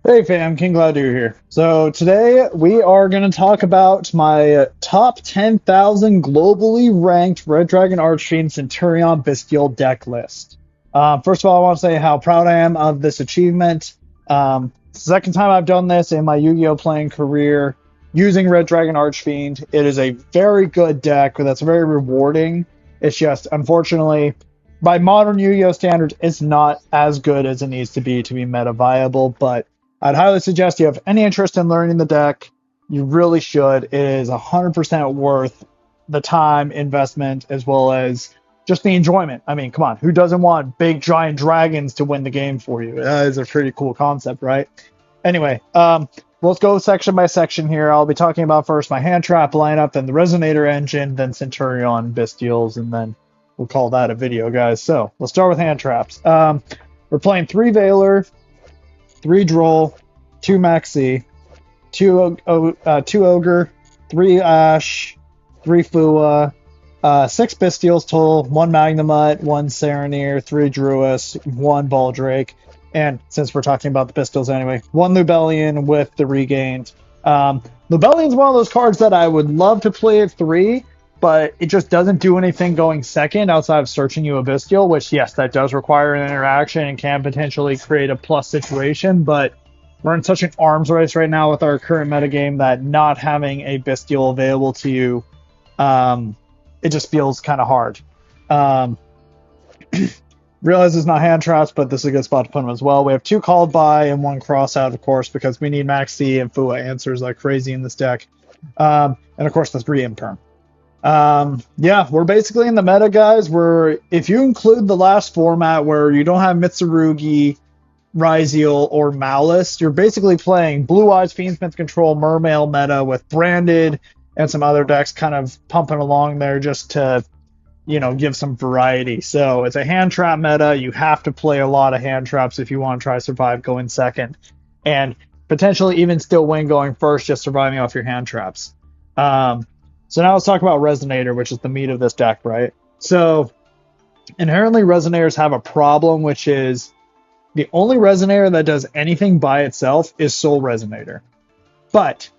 Hey fam, King Cloud here. So today we are going to talk about my top 10,000 globally ranked Red Dragon Archfiend Centurion Bystial deck list. First of all, I want to say how proud I am of this achievement. Second time I've done this in my Yu-Gi-Oh playing career using Red Dragon Archfiend. It is a very good deck that's very rewarding. It's just, unfortunately, by modern Yu-Gi-Oh standards, it's not as good as it needs to be meta viable, but I'd highly suggest you have any interest in learning the deck. You really should. It is 100% worth the time investment as well as just the enjoyment. I mean, come on, who doesn't want big giant dragons to win the game for you? That is a pretty cool concept, right? Anyway, let's go section by section here. I'll be talking about first my hand trap lineup, then the Resonator engine, then Centurion Bystials, and then we'll call that a video, guys. So let's start with hand traps. We're playing 3 Valor, 3 Droll, 2 Maxi, 2 Ogre, 3 Ash, 3 Fua, 6 Bystials total, 1 Magnemite, 1 Sereneer, 3 Druis, 1 Baldrake, and since we're talking about the Bystials anyway, 1 Lubellion with the Regained. Lubellion's one of those cards that I would love to play at 3, but it just doesn't do anything going second outside of searching you a Bystial, which, yes, that does require an interaction and can potentially create a plus situation, but we're in such an arms race right now with our current metagame that not having a Bystial available to you, it just feels kind of hard. Um, Realize it's not hand traps, but this is a good spot to put them as well. We have 2 called by and 1 cross out, of course, because we need Maxi and Fua answers like crazy in this deck. And of course, the 3 Imperm. Yeah, we're basically in the meta, guys. If you include the last format where you don't have Mitsurugi, Ryziel, or Malice, you're basically playing Blue Eyes, Fiendsmith Control, Mermail meta with Branded and some other decks kind of pumping along there just to, give some variety. So it's a hand trap meta. You have to play a lot of hand traps if you want to try to survive going second, and potentially even still win going first, just surviving off your hand traps. So now let's talk about Resonator, which is the meat of this deck, right? So inherently, Resonators have a problem, which is the only Resonator that does anything by itself is Soul Resonator. But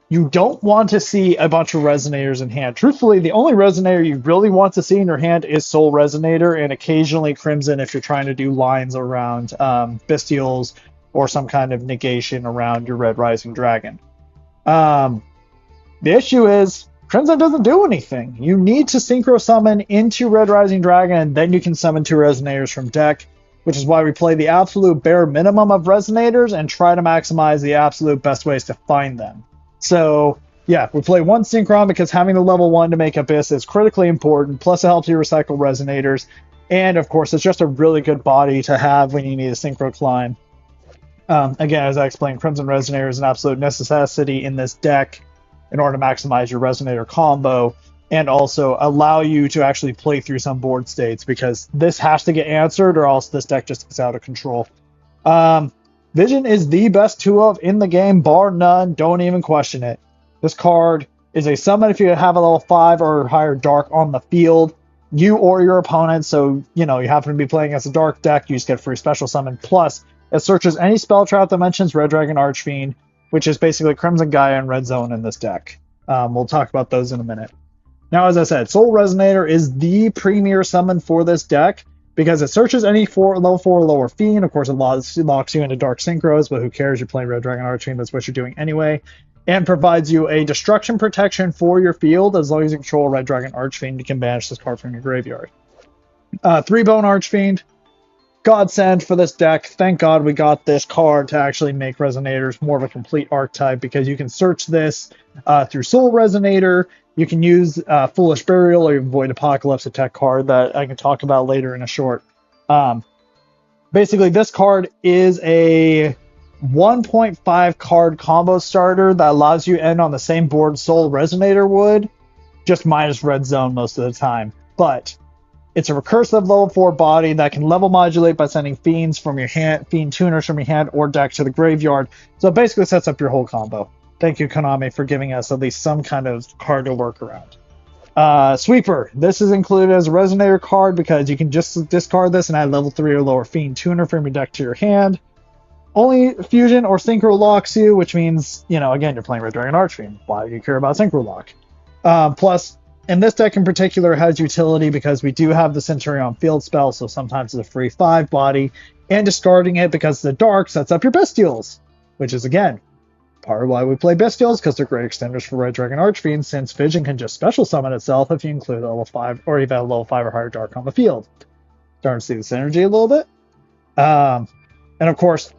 you don't want to see a bunch of Resonators in hand. Truthfully, the only Resonator you really want to see in your hand is Soul Resonator and occasionally Crimson if you're trying to do lines around Bystials or some kind of negation around your Red Rising Dragon. The issue is Crimson doesn't do anything. You need to Synchro Summon into Red Rising Dragon, and then you can summon 2 Resonators from deck, which is why we play the absolute bare minimum of Resonators and try to maximize the absolute best ways to find them. So, yeah, we play 1 Synchron because having the level 1 to make Abyss is critically important, plus it helps you recycle Resonators, and of course, it's just a really good body to have when you need a Synchro climb. Again, as I explained, Crimson Resonator is an absolute necessity in this deck in order to maximize your Resonator combo and also allow you to actually play through some board states, because this has to get answered or else this deck just gets out of control. Vision is the best 2-of in the game, bar none. Don't even question it. This card is a summon if you have a level 5 or higher Dark on the field, you or your opponent. So, you happen to be playing as a Dark deck, you just get free special summon. Plus, it searches any spell trap that mentions Red Dragon Archfiend, which is basically Crimson Gaia and Red Zone in this deck. We'll talk about those in a minute. Now, as I said, Soul Resonator is the premier summon for this deck because it searches any level 4 or lower Fiend. Of course, it locks you into Dark Synchros, but who cares? You're playing Red Dragon Archfiend. That's what you're doing anyway. And provides you a destruction protection for your field as long as you control Red Dragon Archfiend. You can banish this card from your graveyard. 3-Bone Archfiend. Godsend for this deck. Thank God we got this card to actually make Resonators more of a complete archetype, because you can search this through Soul Resonator. You can use Foolish Burial or even Void Apocalypse, a tech card that I can talk about later in a short. Basically, this card is a 1.5 card combo starter that allows you to end on the same board Soul Resonator would, just minus Red Zone most of the time. But it's a recursive level 4 body that can level modulate by sending fiends from your hand, fiend tuners from your hand or deck to the graveyard. So it basically sets up your whole combo. Thank you, Konami, for giving us at least some kind of card to work around. Sweeper. This is included as a Resonator card because you can just discard this and add level 3 or lower fiend tuner from your deck to your hand. only fusion or synchro locks you, which means, again, you're playing Red Dragon Archfiend. Why do you care about synchro lock? Plus, and this deck in particular has utility because we do have the Centurion field spell, so sometimes it's a free 5 body, and discarding it because the dark sets up your Bystials, which is, again, part of why we play Bystials, because they're great extenders for Red Dragon Archfiend, since Vision can just special summon itself if you include a level 5, or even a level 5 or higher dark on the field. Starting to see the synergy a little bit. And of course,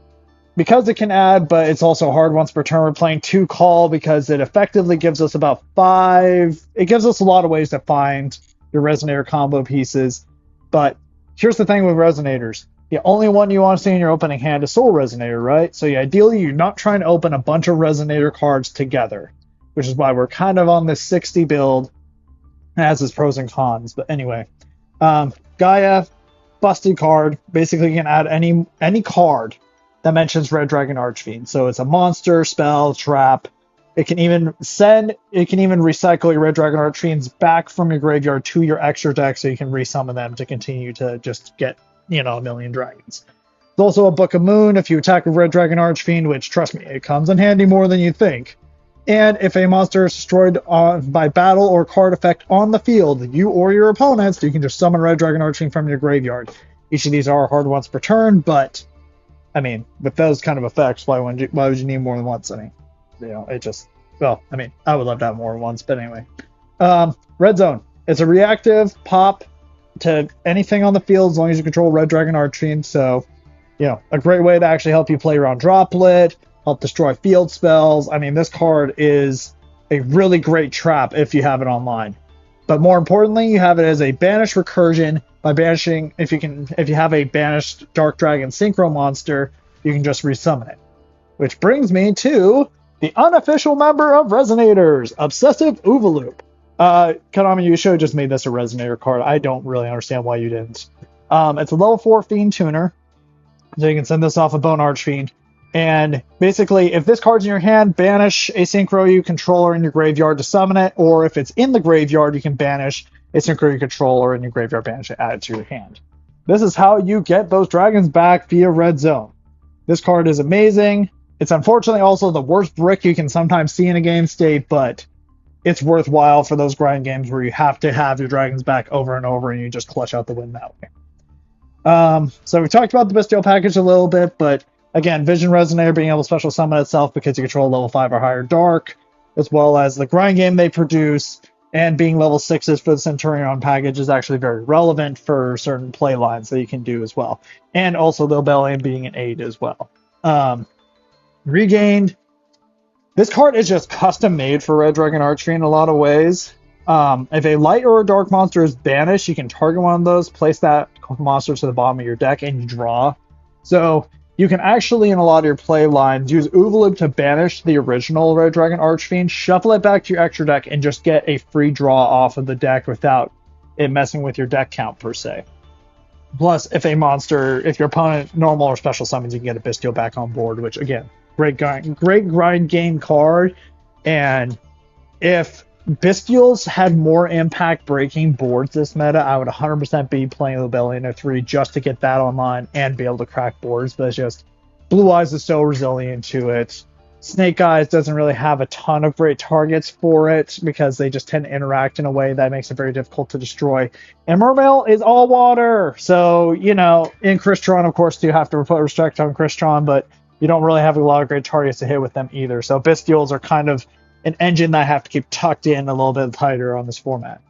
because it can add, but it's also hard once per turn, we're playing 2 call because it effectively gives us about 5. It gives us a lot of ways to find your Resonator combo pieces. But here's the thing with Resonators. The only one you want to see in your opening hand is Soul Resonator, right? So ideally, you're not trying to open a bunch of Resonator cards together, which is why we're kind of on this 60 build. It has its pros and cons. But anyway, Gaia, busted card. Basically, you can add any card that mentions Red Dragon Archfiend. So it's a monster, spell, trap. It can even recycle your Red Dragon Archfiends back from your graveyard to your extra deck, so you can resummon them to continue to just get, a million dragons. There's also a Book of Moon if you attack a Red Dragon Archfiend, which, trust me, it comes in handy more than you think. And if a monster is destroyed by battle or card effect on the field, you or your opponents, you can just summon Red Dragon Archfiend from your graveyard. Each of these are hard once per turn, but with those kind of effects, why would you need more than once? I would love to have more than once, but anyway. Red Zone. It's a reactive pop to anything on the field as long as you control Red Dragon Archfiend. So, a great way to actually help you play around Droplet, help destroy field spells. This card is a really great trap if you have it online. But more importantly, you have it as a banished recursion by banishing. If you have a banished Dark Dragon Synchro monster, you can just resummon it. Which brings me to the unofficial member of Resonators, Obsessive Oovaloop. Konami, you should have just made this a Resonator card. I don't really understand why you didn't. It's a level 4 Fiend Tuner, so you can send this off a Bone Archfiend. And basically, if this card's in your hand, banish a Synchro you controller in your graveyard to summon it, or if it's in the graveyard, you can banish a Synchro you controller in your graveyard, banish it, add it to your hand. This is how you get those dragons back via Red Zone. This card is amazing. It's unfortunately also the worst brick you can sometimes see in a game state, but it's worthwhile for those grind games where you have to have your dragons back over and over and you just clutch out the win that way. So we talked about the Bystial package a little bit, but again, Vision Resonator being able to special summon itself because you control level 5 or higher dark, as well as the grind game they produce, and being level 6s for the Centurion package is actually very relevant for certain play lines that you can do as well. And also the Obellion being an aid as well. Regained. This card is just custom made for Red Dragon Archery in a lot of ways. If a light or a dark monster is banished, you can target one of those, place that monster to the bottom of your deck, and you draw. So you can actually, in a lot of your play lines, use Oovaloop to banish the original Red Dragon Archfiend, shuffle it back to your extra deck, and just get a free draw off of the deck without it messing with your deck count, per se. Plus, if your opponent normal or special summons, you can get a Bystial back on board, which, again, great grind game card. And if Bystials had more impact breaking boards this meta, I would 100% be playing Obellion 3 just to get that online and be able to crack boards. But it's just, Blue Eyes is so resilient to it. Snake Eyes doesn't really have a ton of great targets for it because they just tend to interact in a way that makes it very difficult to destroy. And Mermail is all water. So, in Crystron, of course, you have to put restrict on Crystron, but you don't really have a lot of great targets to hit with them either. So Bystials are kind of an engine that I have to keep tucked in a little bit tighter on this format.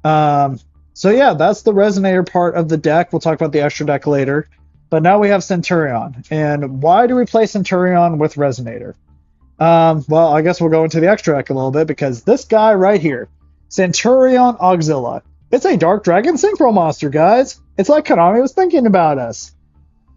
So yeah, that's the Resonator part of the deck. We'll talk about the extra deck later. But now we have Centurion. And why do we play Centurion with Resonator? Well, I guess we'll go into the extra deck a little bit because this guy right here, Centurion Auxilla. It's a Dark Dragon Synchro monster, guys. It's like Konami was thinking about us.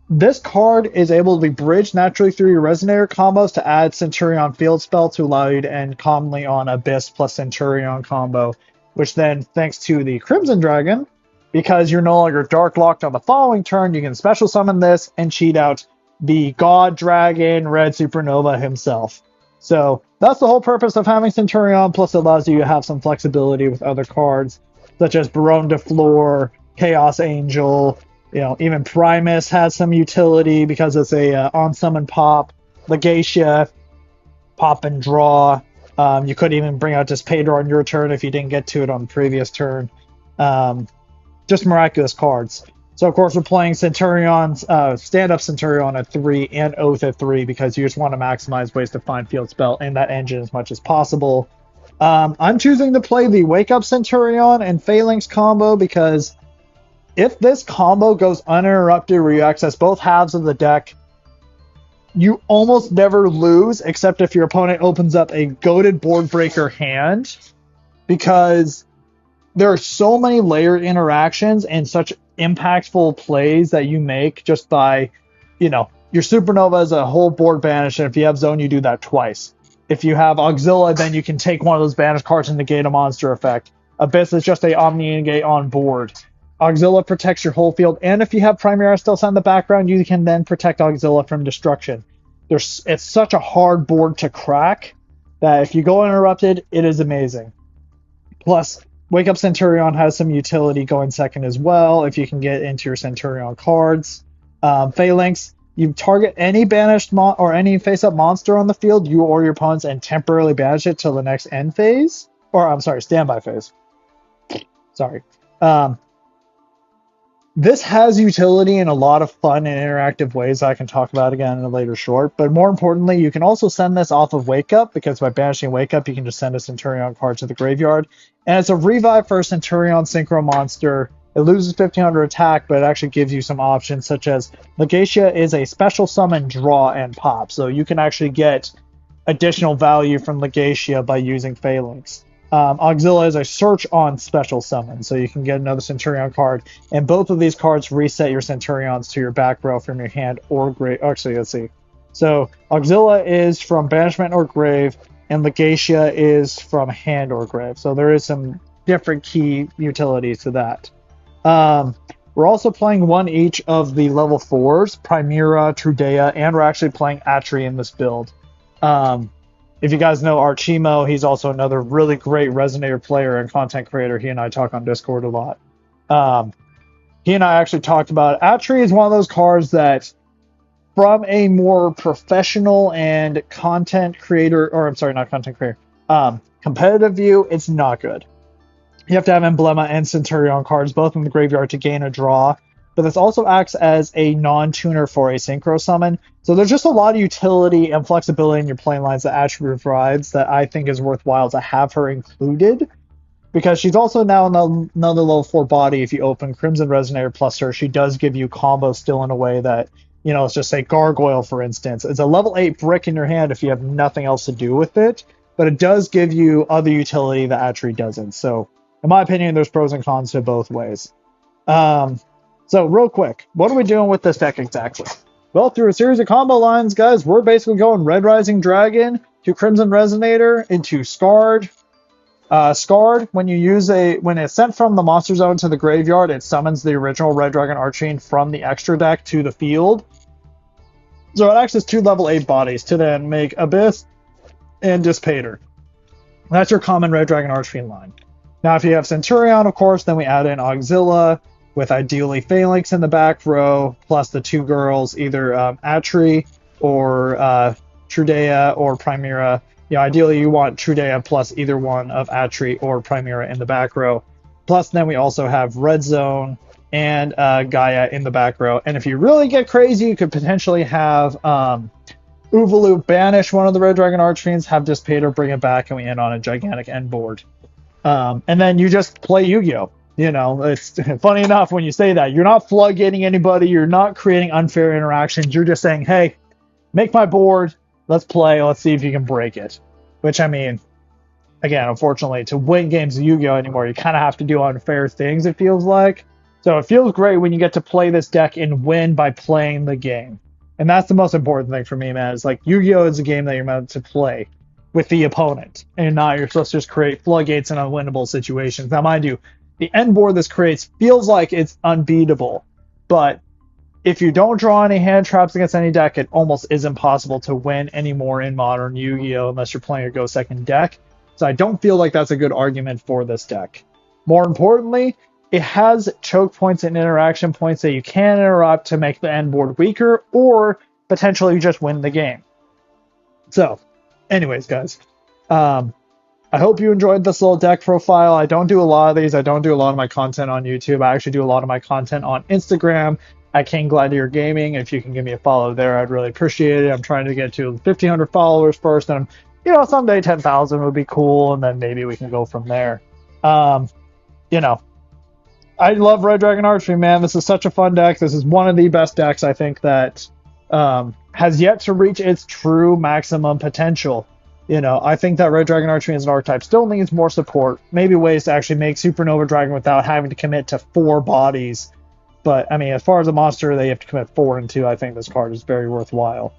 This card is able to be bridged naturally through your Resonator combos to add Centurion Field Spell to allow you to end commonly on Abyss plus Centurion combo, which then, thanks to the Crimson Dragon, because you're no longer Dark Locked on the following turn, you can special summon this and cheat out the God Dragon Red Supernova himself. So that's the whole purpose of having Centurion, plus it allows you to have some flexibility with other cards, such as Baronne de Fleur, Chaos Angel, Even Primus has some utility because it's a on summon pop. Legacia, pop and draw. You could even bring out Dispater on your turn if you didn't get to it on the previous turn. Just miraculous cards. So of course we're playing Centurion's stand-up Centurion at 3 and Oath at 3 because you just want to maximize ways to find field spell in that engine as much as possible. I'm choosing to play the Wake Up Centurion and Phalanx combo because if this combo goes uninterrupted where you access both halves of the deck, you almost never lose except if your opponent opens up a goated board breaker hand, because there are so many layered interactions and such impactful plays that you make just by, your Supernova is a whole board banish, and if you have Zone, you do that twice. If you have Auxilla, then you can take one of those banished cards and negate a monster effect. Abyss is just a Omni-Negate on board. Auxilla protects your whole field, and if you have Primera still set in the background, you can then protect Auxilla from destruction. It's such a hard board to crack that if you go uninterrupted, it is amazing. Plus, Wake Up Centurion has some utility going second as well if you can get into your Centurion cards. Phalanx, you target any banished or any face-up monster on the field, you or your opponents, and temporarily banish it till the next end phase. Or, I'm sorry, standby phase. Sorry. This has utility in a lot of fun and interactive ways I can talk about again in a later short, but more importantly, you can also send this off of Wake Up, because by banishing Wake Up, you can just send a Centurion card to the graveyard, and it's a revive for a Centurion Synchro monster. It loses 1500 attack, but it actually gives you some options, such as Legacia is a special summon, draw, and pop, so you can actually get additional value from Legacia by using Phalanx. Auxilla is a search on special summon, so you can get another Centurion card, and both of these cards reset your Centurions to your back row from your hand or grave. Actually, let's see. So Auxilla is from banishment or grave, and Legacia is from hand or grave. So there is some different key utilities to that. We're also playing one each of the level 4s, Primera, Trudea, and we're actually playing Atri in this build. If you guys know Archimo, he's also another really great Resonator player and content creator. He and I talk on Discord a lot. He and I actually talked about it. Atri is one of those cards that, from a more professional and content creator, or I'm sorry, not content creator, competitive view, it's not good. You have to have Emblema and Centurion cards both in the graveyard to gain a draw, but this also acts as a non-tuner for a Synchro Summon. So there's just a lot of utility and flexibility in your play lines that Atri provides that I think is worthwhile to have her included, because she's also now another level 4 body. If you open Crimson Resonator plus her, she does give you combos still in a way that, let's just say Gargoyle, for instance. It's a level 8 brick in your hand if you have nothing else to do with it, but it does give you other utility that Atri doesn't. So in my opinion, there's pros and cons to both ways. So real quick, what are we doing with this deck exactly? Well, through a series of combo lines, guys, we're basically going Red Rising Dragon to Crimson Resonator into Scarred. Scarred, when it's sent from the monster zone to the graveyard, it summons the original Red Dragon Archfiend from the extra deck to the field. So it acts as 2 level 8 bodies to then make Abyss and Dispater. That's your common Red Dragon Archfiend line. Now, if you have Centurion, of course, then we add in Auxilla, with ideally Phalanx in the back row, plus the 2 girls, either Atri or Trudea or Primera. Ideally you want Trudea plus either one of Atri or Primera in the back row. Plus then we also have Red Zone and Gaia in the back row. And if you really get crazy, you could potentially have Uvalu banish one of the Red Dragon Archfiends, have Dispater bring it back, and we end on a gigantic end board. And then you just play Yu-Gi-Oh! It's funny enough when you say that. You're not floodgating anybody. You're not creating unfair interactions. You're just saying, hey, make my board. Let's play. Let's see if you can break it. Which, I mean, again, unfortunately, to win games of Yu-Gi-Oh! Anymore, you kind of have to do unfair things, it feels like. So it feels great when you get to play this deck and win by playing the game. And that's the most important thing for me, man. It's like Yu-Gi-Oh! Is a game that you're meant to play with the opponent. And not you're supposed to just create floodgates in unwinnable situations. Now, mind you, the end board this creates feels like it's unbeatable, but if you don't draw any hand traps against any deck, it almost is impossible to win anymore in modern Yu-Gi-Oh! Unless you're playing a Go Second deck. So I don't feel like that's a good argument for this deck. More importantly, it has choke points and interaction points that you can interrupt to make the end board weaker, or potentially just win the game. So, anyways, guys, I hope you enjoyed this little deck profile. I don't do a lot of these. I don't do a lot of my content on YouTube. I actually do a lot of my content on Instagram at King Gladiator Gaming. If you can give me a follow there, I'd really appreciate it. I'm trying to get to 1,500 followers first, and someday 10,000 would be cool, and then maybe we can go from there. You know, I love Red Dragon Archfiend, man. This is such a fun deck. This is one of the best decks I think that has yet to reach its true maximum potential. I think that Red Dragon Archfiend as an archetype still needs more support. Maybe ways to actually make Supernova Dragon without having to commit to 4 bodies. But, I mean, as far as a monster, they have to commit 4 and 2. I think this card is very worthwhile.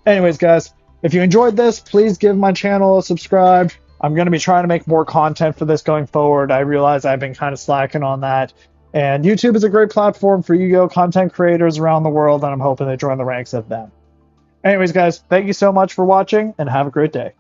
Anyways, guys, if you enjoyed this, please give my channel a subscribe. I'm going to be trying to make more content for this going forward. I realize I've been kind of slacking on that. And YouTube is a great platform for Yu-Gi-Oh! Content creators around the world, and I'm hoping they join the ranks of them. Anyways, guys, thank you so much for watching, and have a great day.